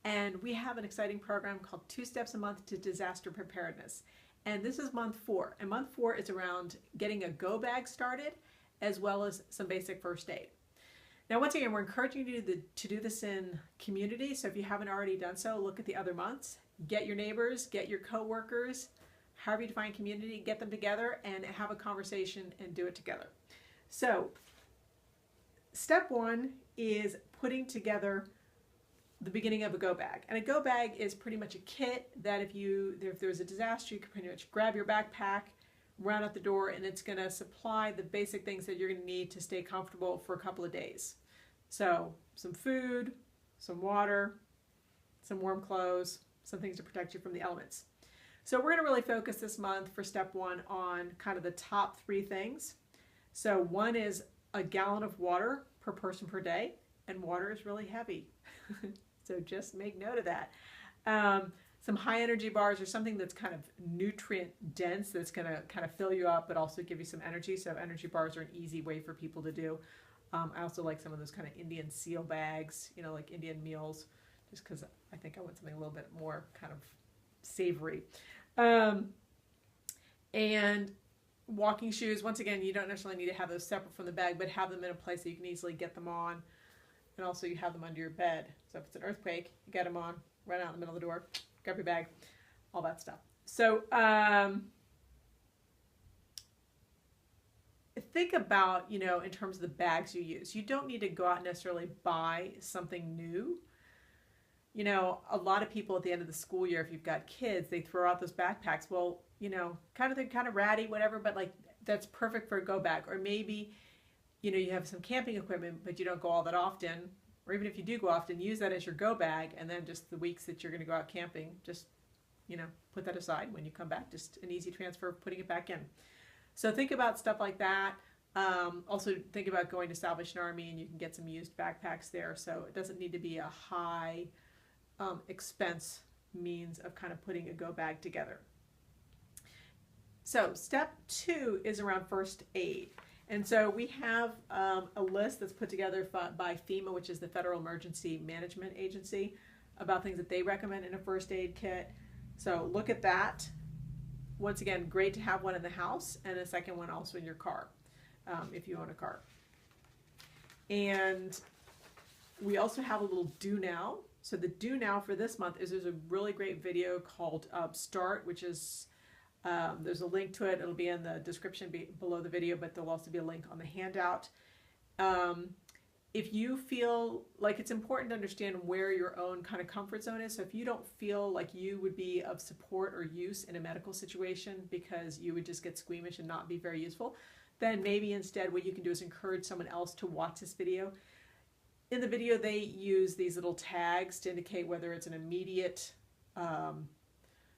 and we have an exciting program called 2 Steps a Month to Disaster Preparedness. And this is month 4. And month 4 is around getting a go bag started, as well as some basic first aid. Now, once again, we're encouraging you to do this in community. So if you haven't already done so, look at the other months. Get your neighbors, get your coworkers, however you define community, get them together and have a conversation and do it together. So step 1 is putting together the beginning of a go bag. And a go bag is pretty much a kit that if there's a disaster, you can pretty much grab your backpack, run out the door, and it's going to supply the basic things that you're going to need to stay comfortable for a couple of days. So some food, some water, some warm clothes, some things to protect you from the elements. So we're going to really focus this month for step 1 on kind of the top 3 things. So 1 is a gallon of water per person per day, and water is really heavy. So just make note of that. Some high energy bars or something that's kind of nutrient dense, that's going to kind of fill you up but also give you some energy. So energy bars are an easy way for people to do. I also like some of those kind of Indian seal bags, you know, like Indian meals, just because I think I want something a little bit more kind of savory. And walking shoes, once again, you don't necessarily need to have those separate from the bag, but have them in a place that you can easily get them on. And also you have them under your bed. So if it's an earthquake, you get them on, run out in the middle of the door, grab your bag, all that stuff. So think about, you know, in terms of the bags you use. You don't need to go out and necessarily buy something new. You know, a lot of people at the end of the school year, if you've got kids, they throw out those backpacks. Well, you know, they're kind of ratty, whatever, but like that's perfect for a go bag. Or maybe, you know, you have some camping equipment, but you don't go all that often. Or even if you do go often, use that as your go bag, and then just the weeks that you're going to go out camping, just, you know, put that aside when you come back. Just an easy transfer of putting it back in. So think about stuff like that. Also think about going to Salvation Army, and you can get some used backpacks there. So it doesn't need to be a high expense means of kind of putting a go bag together. So step 2 is around first aid. And so we have a list that's put together by FEMA, which is the Federal Emergency Management Agency, about things that they recommend in a first aid kit. So look at that. Once again, great to have one in the house, and a second one also in your car, if you own a car. And we also have a little do now. So the do now for this month is there's a really great video called Start, which is, there's a link to it. It'll be in the description below the video, but there'll also be a link on the handout. If you feel like it's important to understand where your own kind of comfort zone is, so if you don't feel like you would be of support or use in a medical situation because you would just get squeamish and not be very useful, then maybe instead what you can do is encourage someone else to watch this video. In the video, they use these little tags to indicate whether it's an immediate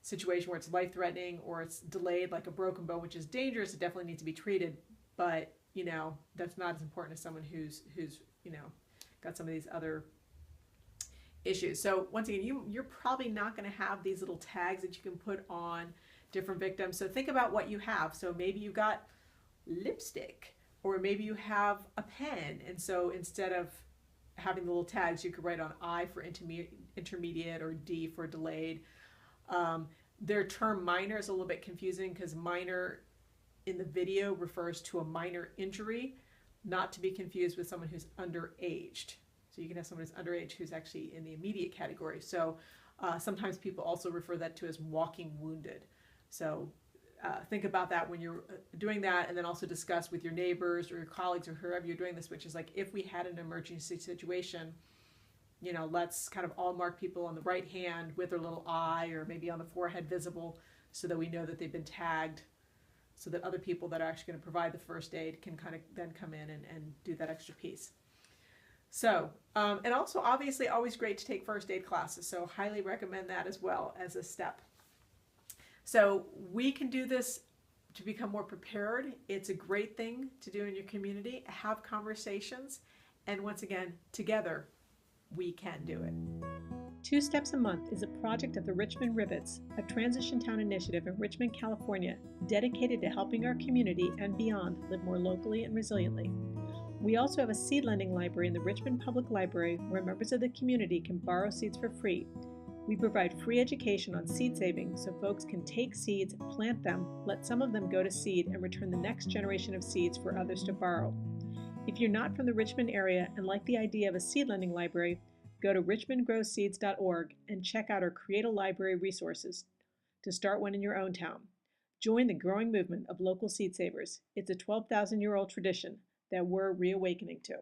situation where it's life-threatening or it's delayed, like a broken bone, which is dangerous. It definitely needs to be treated, but you know, that's not as important as someone who's you know, got some of these other issues. So once again, you're probably not going to have these little tags that you can put on different victims. So think about what you have. So maybe you got lipstick, or maybe you have a pen, and so instead of having the little tags, you could write on I for intermediate or D for delayed. Their term minor is a little bit confusing because minor in the video refers to a minor injury, not to be confused with someone who's underaged. So you can have someone who's underage who's actually in the immediate category. So sometimes people also refer that to as walking wounded. So think about that when you're doing that, and then also discuss with your neighbors or your colleagues or whoever you're doing this, which is like, if we had an emergency situation, you know, let's kind of all mark people on the right hand with their little eye, or maybe on the forehead visible, so that we know that they've been tagged, so that other people that are actually going to provide the first aid can kind of then come in and do that extra piece. So, and also obviously always great to take first aid classes, so highly recommend that as well as a step. So we can do this to become more prepared. It's a great thing to do in your community. Have conversations, and once again, together, we can do it. 2 Steps a Month is a project of the Richmond Rivets, a transition town initiative in Richmond, California, dedicated to helping our community and beyond live more locally and resiliently. We also have a seed lending library in the Richmond Public Library where members of the community can borrow seeds for free. We provide free education on seed saving so folks can take seeds, plant them, let some of them go to seed, and return the next generation of seeds for others to borrow. If you're not from the Richmond area and like the idea of a seed lending library, go to richmondgrowseeds.org and check out our Create a Library resources to start one in your own town. Join the growing movement of local seed savers. It's a 12,000-year-old tradition that we're reawakening to.